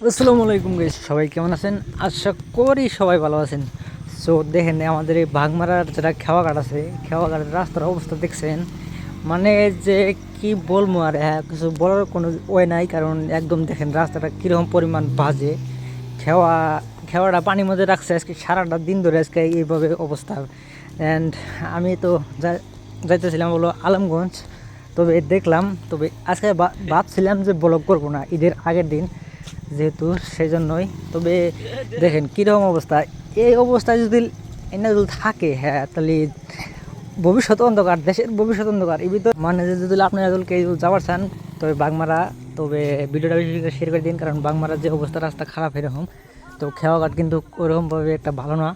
আসসালামু আলাইকুম গাইস, সবাই কেমন আছেন? আশা করি সবাই ভালো আছেন। সো দেখেন আমাদের এই বাগমারার যেটা খেওয়াঘাট আছে, খেওয়াঘাটের রাস্তার অবস্থা দেখছেন। মানে যে কি বলবো আর কিছু বলার কোনো ওয়ে নাই, কারণ একদম দেখেন রাস্তাটা কীরকম পরিমাণ বাজে। খেওয়া খেওয়াটা পানির মধ্যে রাখছে আজকে সারাটা দিন ধরে, আজকে এইভাবে অবস্থা। অ্যান্ড আমি তো যাইতেছিলাম হলো আলমগঞ্জ, তবে দেখলাম, তবে আজকে ভাবছিলাম যে ব্লগ করবো না ঈদের আগের দিন যেহেতু, সেই জন্যই। তবে দেখেন কীরকম অবস্থা, এই অবস্থায় যদি এনে যদি থাকে, হ্যাঁ তাহলে ভবিষ্যৎ অন্ধকার, দেশের ভবিষ্যৎ অন্ধকার। এই ভিতর মানে যদি আপনারা কেউ যাওয়ার চান তবে বাগমারা, তবে ভিডিওটা বেশি করে শেয়ার করে দিন, কারণ বাগমারার যে অবস্থা রাস্তা খারাপ এরকম। তো খেওয়াঘাট কিন্তু ওরকমভাবে একটা ভালো না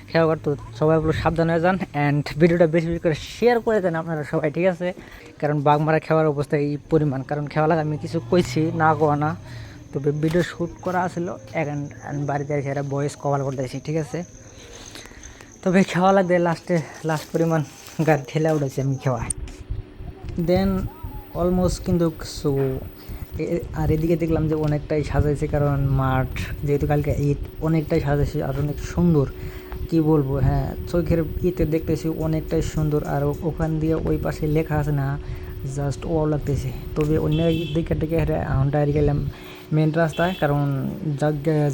খেওয়াঘাট, তো সবাই বলো সাবধান হয়ে যান অ্যান্ড ভিডিওটা বেশি বেশি করে শেয়ার করে দেন আপনারা সবাই, ঠিক আছে? কারণ বাগমারা খেওয়ার অবস্থা এই পরিমাণ, কারণ খেওয়া লাগে আমি কিছু কইছি না কোয়া না, তবে ভিডিও শ্যুট করা আসলো এখন বাড়িতে এসে একটা ভয়েস কভার করতেছি, ঠিক আছে? তবে খাওয়া লাগবে লাস্ট পরিমাণ গাড়ি ঠেলে উঠেছি আমি খাওয়া। দেন অলমোস্ট কিন্তু সো আর এদিকে দেখলাম যে অনেকটাই সাজাইছে, কারণ মাঠ যেহেতু কালকে ঈদ, অনেকটাই সাজাইছে আর অনেক সুন্দর। কি বলবো, হ্যাঁ চোখের ইতে দেখতেছি অনেকটাই সুন্দর। আর ওখান দিয়ে ওই পাশে লেখা আছে না, জাস্ট ওয়াও লাগতেছে। তবে অন্য দিকে থেকে ডাইরে গেলাম মেন রাস্তায়, কারণ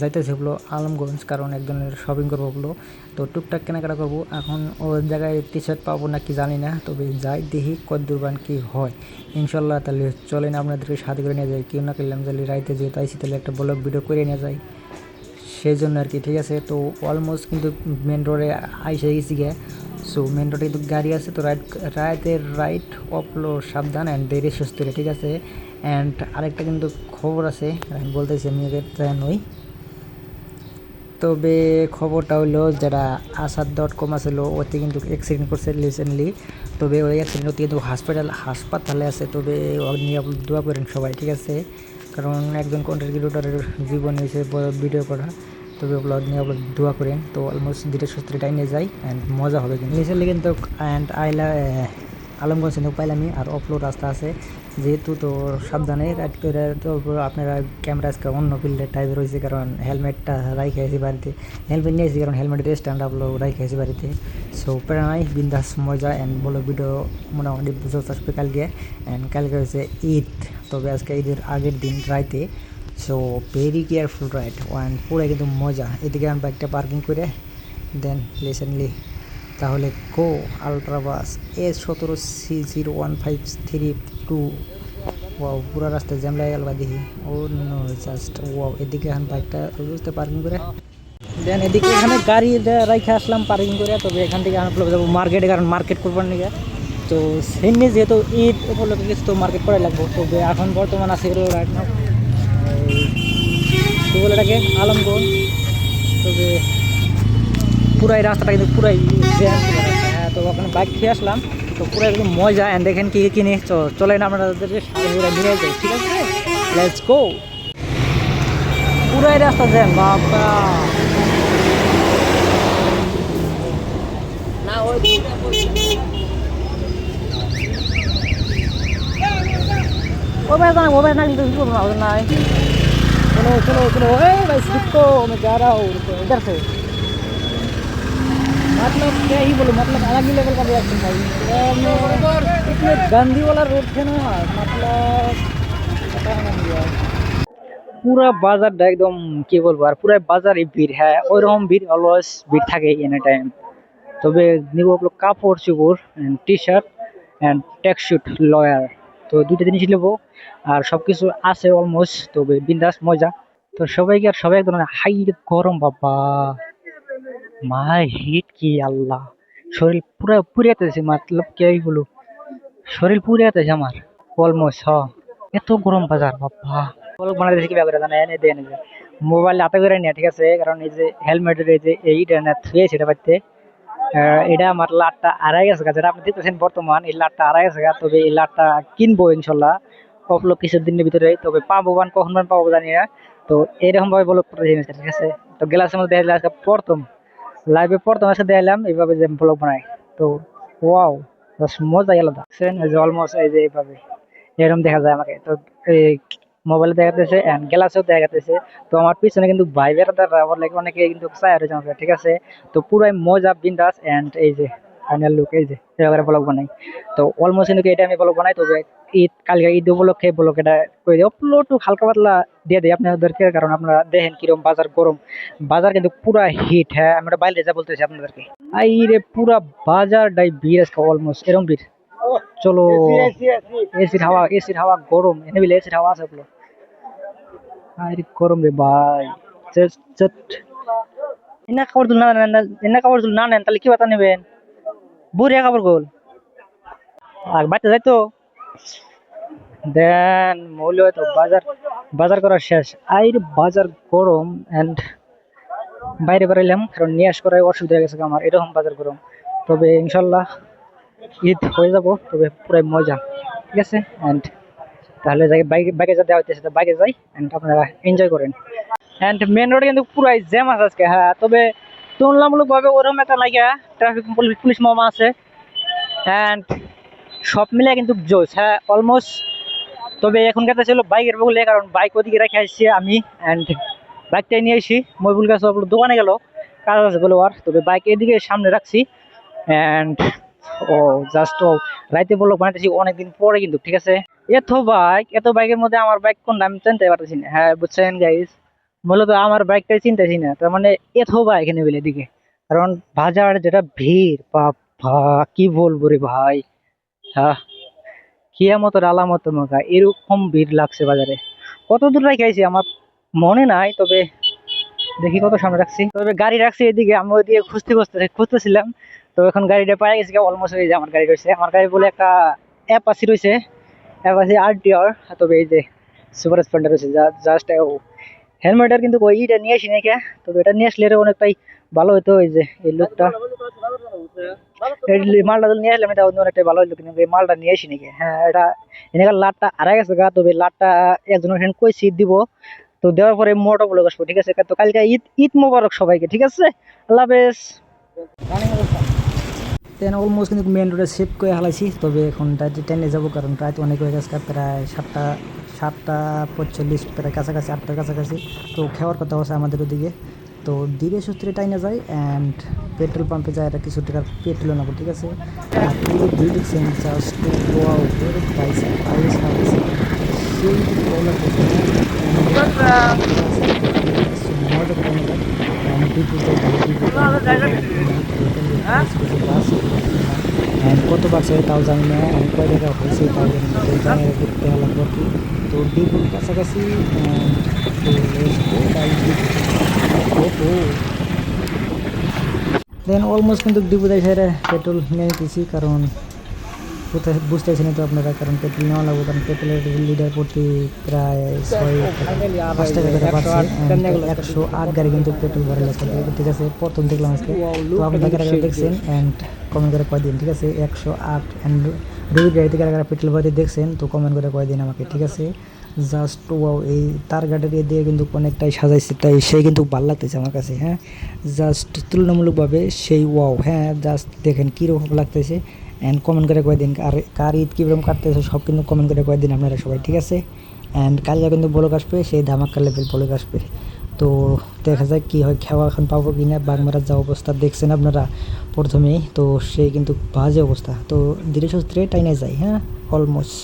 যাইতেছে হলো আলমগঞ্জ, কারণ একজনের শপিং করবো হলো। তো টুকটাক কেনাকাটা করবো। এখন ওর জায়গায় টি শার্ট পাবো না কি জানি না, তবে যাই দেখি কত দূরবান কী হয় ইনশাল্লাহ। তাহলে চলেন আপনাদেরকে সাথে করে নিয়ে যাই, কেউ না করলাম তাহলে রাইতে যেহেতু আইসি, তাহলে একটা ব্লগ ভিডিও করে নিয়ে যাই সেই জন্য আর কি, ঠিক আছে? তো অলমোস্ট কিন্তু মেন রোডে আইসে গেছি গে। সো মেন রোডে কিন্তু গাড়ি আছে, তো রাইট অপলো সাবধান অ্যান্ড দেরি সুস্থ, ঠিক আছে? অ্যান্ড আরেকটা কিন্তু খবর আছে, আমি বলতেছি, আমি নই, তবে খবরটা হলো যারা আসাদ.com আসলো, ওতে কিন্তু অ্যাক্সিডেন্ট করছে রিসেন্টলি। তবে ওই অ্যাক্সিডেন্ট কিন্তু হাসপাতালে আছে। তবে ও নিয়ে দোয়া করেন সবাই, ঠিক আছে? কারণ একজন কন্টেন্ট ক্রিয়েটরের জীবন হয়েছে ভিডিও করা, তবে ওগুলো নিয়ে দোয়া করেন। তো অলমোস্ট ধীরে সুস্থ টাইমে যাই অ্যান্ড মজা হবে কিন্তু রিসেন্টলি কিন্তু। অ্যান্ড আলমগঞ্জ কিন্তু পাইলামই, আর অফলো রাস্তা আছে যেহেতু, তো সাবধানে রাইড করে। তো আপনারা ক্যামেরা আজকে অন্য ফিল্ডের টাইপের রয়েছে, কারণ হেলমেটটা রাইখে আছি বাড়িতে, হেলমেট নিয়েছি কারণ হেলমেটের স্ট্যান্ড আপলো রাইখে আছি বাড়িতে। সো প্রেরণা নাই, বিন্দাস মজা অ্যান্ড বলো ভিডিও মোটামুটি বুঝতে আসবে কালকে। অ্যান্ড কালকে হচ্ছে ঈদ, তবে আজকে ঈদের আগের দিন রাইতে। So very careful ride and পুরো কিন্তু মজা। এদিকে আমি বাইকটা পার্কিং করে দেন রিসেন্টলি তাহলে গো আলট্রাবাস A17C0153 ওয়াও, পুরো রাস্তায় জ্যাম লাগে গেল দেখি। ও নো, জাস্ট ওয়াও। এদিকে এখন বাইকটা বুঝতে পার্কিং করে দেন এদিকে এখানে গাড়ি রাইখে আসলাম পার্কিং করে। তবে এখান থেকে আমরা যাবো মার্কেটে, কারণ মার্কেট করবার নিয়ে। তো সেমনি যেহেতু ঈদ উপলক্ষে কিছু তো মার্কেট করাই লাগবো। তবে এখন বর্তমান আছে রাইট নাও কি বলে এটাকে, আলমগঞ্জ। তবে পুরাই রাস্তাটা কিন্তু পুরাই জ্যাম ছিল রাস্তা, হ্যাঁ। তো ওখানে বাইক খেয়ে আসলাম, তো পুরো একদম মজা। অ্যান্ড দেখেন কি কিনে চলেন আপনাদেরকে নিয়ে যাই, ঠিক আছে? Let's go. পুরাই রাস্তা জ্যাম বাবা। না ওই मोबाइल ना तो इसको बनाओ ना है। चलो चलो चलो, ए भाई रुको, मैं जा रहा हूँ, रुको इधर से। मतलब क्या ही बोलो, मतलब अलग ही लेवल का रिएक्शन भाई। इतने गंदी वाला रोड थे ना, मतलब पता नहीं यार। পুরা বাজারটা একদম কি বলবো, আর পুরো বাজারে ভিড়, হ্যাঁ ওইরকম ভিড়, অলওয়েজ ভিড় থাকে এনি টাইম। তবে নিব হলো কাপড় চোপড়, T shirt and tracksuit lawyer, তো দুটো জিনিস নেবো। আর সব কিছু আছে অলমোস্ট, তবে বিন্দাস মজা। তো সবাইকে, আর সবাই একদম হাই গরম বাবা, মাই হিট কি আল্লাহ, শরীর পুরো পুড়িয়াতেছে, মতলব কে বলো, শরীর পুড়িয়াতেছে আমার অলমোস্ট। হ, এত গরম বাজার বাবা। বলক বানাইতেছে কি ব্যাপারে জানা, এনে দেন মোবাইল হাতে করে নিয়ে, ঠিক আছে? কারণ এই যে হেলমেটের এই যে এইটা না থুয়ে সেটা পাইতে, এটা আমার লাটটা আড়াই গেছে গা, যেটা আপনি দেখতেছেন বর্তমান, এই লাটটা আড়াই গেছে গা। তবে এই লাটটা কিনবো ইনশাল্লাহ অল্প কিছুর দিনের ভিতরে, তবে পাবো কখন পাবো জানি না। তো এইরকম ভাবে ব্লগ করতে জিনিসটা, ঠিক আছে? তো গ্লাসের মধ্যে দেখা আজকে প্রথম লাইভে প্রথম এসে দেখলাম এইভাবে যে ব্লগ বানাই। তো ওয়াও, মজা আলাদা। এই যে অলমোস্ট এই যে এইভাবে এরকম দেখা যায় আমাকে। তো এই মোবাইলে দেখাতেছে এন্ড গ্লাসেও দেখাতেছে। তো আমার পিছনে কিন্তু ভাই বেড়াদাররা আমার লাগে অনেকে কিন্তু চায় রয়েছে আমাকে, ঠিক আছে। তো পুরাই মজা বিন্দাস এন্ড এই যে ফাইনাল লুক, এই যে এবারে ব্লগ বানাই। তো অলমোস্ট কিন্তু এটা আমি ব্লগ বানাই, তবে ঈদ কালকে ঈদ উপলক্ষে ব্লগ এটা করে দিই, আপলোড হালকা পাতলা দিয়ে দিই আপনাদেরকে, কারণ আপনারা দেখেন কিরকম বাজার গরম। বাজার কিন্তু পুরা হিট, হ্যাঁ আমি ওটা বাইরে যা বলতেছি আপনাদেরকে। এই রে পুরা বাজারটাই ভিড় আজকে, অলমোস্ট এরকম ভিড়। চলো, এসির হাওয়া গরম, এনে বিলে এসির হাওয়া আছে বলো। আরে গরম রে ভাই, জাস্ট জাস্ট এনা কাপড় তুল না নেন, এনা কাপড় তুল না নেন তাহলে কি বাতা নেবেন, বুড়িয়া কাপড় গোল আর বাচ্চা যাই তো দেন মৌল তো বাজার বাজার করা শেষ। আইরে বাজার গরম এন্ড বাইরে বেরাইলাম কারণ নিয়ে আস করায় অসুবিধা হয়ে গেছে আমার, এরকম বাজার গরম। তবে ইনশাল্লাহ ঈদ হয়ে যাব, তবে পুরাই মজা, ঠিক আছে। এন্ড তাহলে যাই বাইকে বাইকে যা দেওয়া হইতেছে বাইকে যাই এন্ড আপনারা এনজয় করেন। এন্ড মেন রোডে কিন্তু পুরাই জ্যাম আছে আজকে, হ্যাঁ। তবে তুলনামূলক ভাবে ওরকম একটা লাগিয়া ট্রাফিক পুলিশ মামা আছে এন্ড সব মিলে কিন্তু জোশ, হ্যাঁ অলমোস্ট। তবে এখনকার ছিল বাইকের বগলে, কারণ বাইক ওদিকে রেখে আসছি আমি এন্ড বাইকটাই নিয়ে আসি মইবুল গাছ দোকানে গেল কাজ আছে বলে আর, তবে বাইক এদিকে সামনে রাখছি এন্ড ও জাস্ট ও রাইতে বললো বানাইতেছি অনেকদিন পরে কিন্তু, ঠিক আছে। এত বাইকের মধ্যে আমার বাইক কোনটা আমি চিনতে পারতেছি না, হ্যাঁ বুঝছেন গাইস। মূলত আমার বাইকটাই চিনতেছি না, তার মানে এত বাইক এনে বলে এদিকে, কারণ বাজার যেটা ভিড় বাবা কি বলবো রে ভাই, হ্যাঁ কিয়ামতের আলামত মতো এরকম ভিড় লাগছে বাজারে। কত দূর রেখে আইছি আমার মনে নাই, তবে দেখি কত সামনে রাখছি। তবে গাড়ি রাখছি এদিকে, আমি ওইদিকে খুঁজতেছিলাম। তো এখন গাড়িটা পাই গেছি, অলমোস্ট হয়ে যায় আমার গাড়ি রয়েছে। আমার গাড়ি বলে একটা অ্যাপাচি রয়েছে, অ্যাপাচি আরটিআর। তবে এই যে সুপার স্প্লেন্ডার রয়েছে, জাস্ট হেলমেটের কিন্তু ওই ইটা নিয়ে আসি নাকি, তবে এটা নিয়ে আসলে অনেকটাই ভালো হতো। এই যে এই লোকটা মালটা নিয়ে আসলাম, এটা অনেকটাই ভালো হইলো, কিন্তু এই মালটা নিয়ে আসি নাকি। হ্যাঁ এটা এনেকার লাটটা হারাই গেছে গা, তবে লাটটা একজনের ফ্রেন্ড কইছি দিব, তো দেওয়ার পরে মোটো বলে আসবো, ঠিক আছে। তো কালকে ঈদ ঈদ মোবারক সবাইকে, ঠিক আছে। আল্লাহ হাফেজ। দেন অলমোস্ট কিন্তু মেন রোডে সেভ করে হালাইছি, তবে এখন ট্রেনে যাবো, কারণ প্রায় তো অনেক হয়ে গেছে, প্রায় 7টা 45, প্রায় কাছাকাছি 8টার কাছাকাছি। তো খাওয়ার কথা হচ্ছে আমাদের ওদিকে, তো ধীরে সুস্থে টাইনে যায় অ্যান্ড পেট্রোল পাম্পে যায়, এটা কিছু টাকার পেট্রোল নেবো, ঠিক আছে। আর এই যে দুই দেখছেন just wow, price price house সেই মজা করে নেবেন। কত পারছে তাও জানি না, আমি কয় টাকা হয়েছে তাও জানি না, তো জানি করতে হলাম আর কি। তো ডিপুর কাছাকাছি দেন অলমোস্ট কিন্তু ডিপু দেয় সেরে পেট্রোল নিয়ে নিতেছি, কারণ বুঝতেছি না তো আপনারা, কারণ পেট্রোল নেওয়া লাগবে, কারণ পেট্রোলের লিটার প্রতি প্রায় 5 টাকা করে বাড়ছে। 108 গাড়ি কিন্তু পেট্রোল ভরা লাগছে, ঠিক আছে। প্রথম দেখলাম আজকে, তো আপনাদের কারা দেখছেন অ্যান্ড কমেন্ট করে কয় দিন, ঠিক আছে। 108 অ্যান্ড রবির গাড়িতে কারা পেট্রোল ভরে দেখছেন, তো কমেন্ট করে কয় দিন আমাকে, ঠিক আছে। জাস্ট ওয়াও, এই তার গাড়ি দিয়ে কিন্তু অনেকটাই সাজাইছে, তাই সেই কিন্তু ভালো লাগতেছে আমার কাছে, হ্যাঁ। জাস্ট তুলনামূলকভাবে সেই ওয়াও, হ্যাঁ জাস্ট দেখেন কীরকম লাগতেছে অ্যান্ড কমেন্ট করে কয়ে দিন কার ঈদ কীরকম কাটতেছে, সব কিন্তু কমেন্ট করে কয়ে দিন আপনারা সবাই, ঠিক আছে। অ্যান্ড কালকে কিন্তু ব্লগ আসবে, সেই ধামাকা লেভেল ব্লগ আসবে। তো দেখা যায় কী হয়, খাওয়া এখন পাবো কি না। বাগমারার যা অবস্থা দেখছেন আপনারা প্রথমেই, তো সেই কিন্তু বাজে অবস্থা। তো ধীরে সুস্থে টাইনে যায়, হ্যাঁ অলমোস্ট।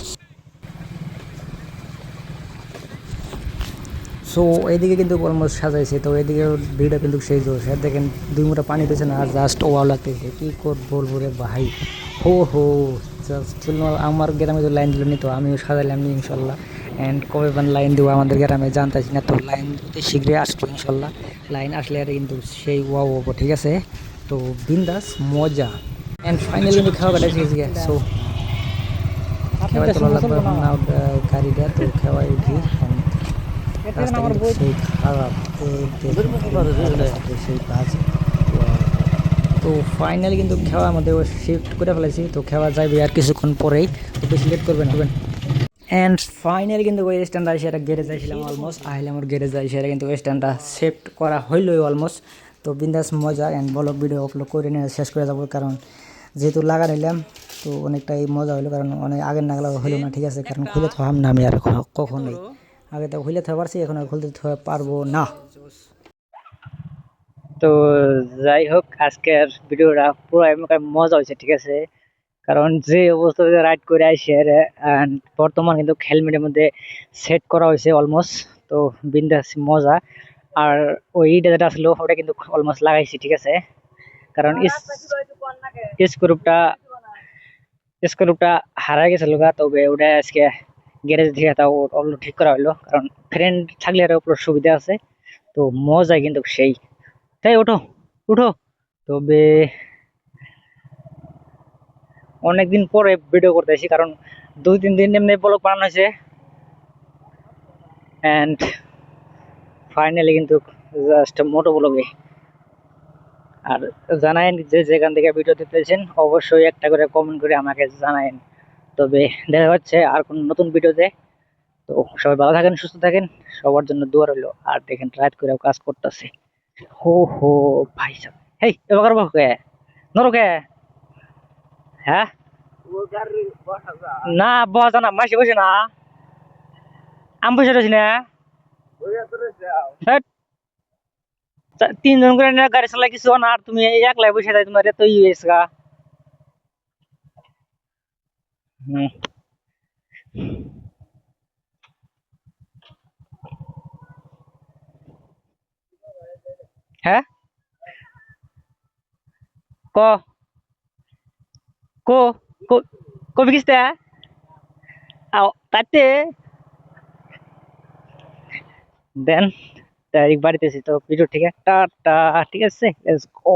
সো এইদিকে কিন্তু অলমোস্ট সাজাইছে, তো এইদিকে ভিড়টা কিন্তু সেই জোর, দেখেন 2 মুঠা পানি পেয়েছে না, জাস্ট ওয়াও লাগতেছে, কী বলবো রে ভাই। হো জাস্ট আমার গ্রামে তো লাইন দিল নি, তো আমিও সাজাইলাম নি ইনশাল্লাহ। অ্যান্ড কবে লাইন দেবো আমাদের গ্রামে জানতেছি না, তো লাইন অতি শীঘ্রই আসবো ইনশাল্লাহ। লাইন আসলে আর কিন্তু সেই ওয়াও হবো, ঠিক আছে। তো বিন্দাস মজা অ্যান্ড ফাইনালি কিন্তু খাওয়া কাটা শিখেছি। সো খেওয়াই তোলা লাগবে এখন না গাড়িটা, তো খেওয়াই উঠি। রাস্তা কিন্তু সেই খারাপ, সেই কাজ। তো ফাইনালি কিন্তু খেওয়া আমাদের শিফট করে ফেলেছি, তো খেওয়া যাইবে আর কিছুক্ষণ পরেই, তো বেশি লেট করবেন। অ্যান্ড ফাইনালি কিন্তু ওই স্ট্যান্ডটা সেটা গ্যারেজ আইছিলাম, অলমোস্ট আইলাম ওর গ্যারেজ আই, সেটা কিন্তু ওই স্ট্যান্ডটা শিফট করা হইলই অলমোস্ট। তো বিন্দাস মজা অ্যান্ড ব্লগ ভিডিও আপলোড করে নিয়ে শেষ করে যাবো, কারণ যেহেতু লাগা নিলাম তো অনেকটাই মজা হলো, কারণ অনেক আগের নাগলা হলো না, ঠিক আছে। কারণ খুলে তো না আমি আর কখনোই, আগে তো খুলে থতে পারছি, এখন আর খুলতে পারবো না। তো যাই হোক, আজকের ভিডিওটা পুরো মজা হয়েছে, ঠিক আছে। কারণ যে অবস্থাতে রাইড করে আইসি বর্তমান কিন্তু হেলমেটের মধ্যে সেট করা হয়েছে অলমোস্ট। তো বিন্দাস মজা। আর ওইটা যেটা আসলো ওটা কিন্তু অলমোস্ট লাগাইছি, ঠিক আছে। কারণ স্ক্রুপটা স্ক্রুপটা হারাই গেছিল গা, তবে ওটা আজকে গ্যারেজ থেকে তাও অলরেডি ঠিক করা হলো। কারণ ফ্রেন্ড থাকলে আরো পুরো সুবিধা আছে। তো মজা কিন্তু সেই। তাই ওঠো উঠো। তবে অনেকদিন পরে ভিডিও করতেছি, কারণ 2-3 দিন এমনি ব্লগ বানানো হয়েছে, অ্যান্ড ফাইনালি কিন্তু জাস্ট মোটো ব্লগে। আর জানায়েন যে যেখান থেকে ভিডিও দেখতেছেন, অবশ্যই একটা করে কমেন্ট করে আমাকে জানায়েন। তবে দেখা হচ্ছে আর কোন নতুন ভিডিওতে। তো সবাই ভালো থাকেন, সুস্থ থাকেন, সবার জন্য দোয়া রইলো। আর দেখেন রাত করে কাজ করতেছে। হো হো ভাই সাহেব, হেই এবার কে নরকে, হ্যাঁ না বসা না, মাসে বসে না, আমি বসে রয়েছি না। ধ্যাৎ, 3 জন করে নিয়ে গাড়ি চালাই কিছু না, আর তুমি একলাই বসে থাকি, তোমার এত ইয়েস গা। হুম। হ্যাঁ ক কো কবি কিস্তে তাতে দেন ডাইরেক্ট বাড়িতে এসে তো ভিডিও ঠিক একটা ঠিক আছে, লেটস গো।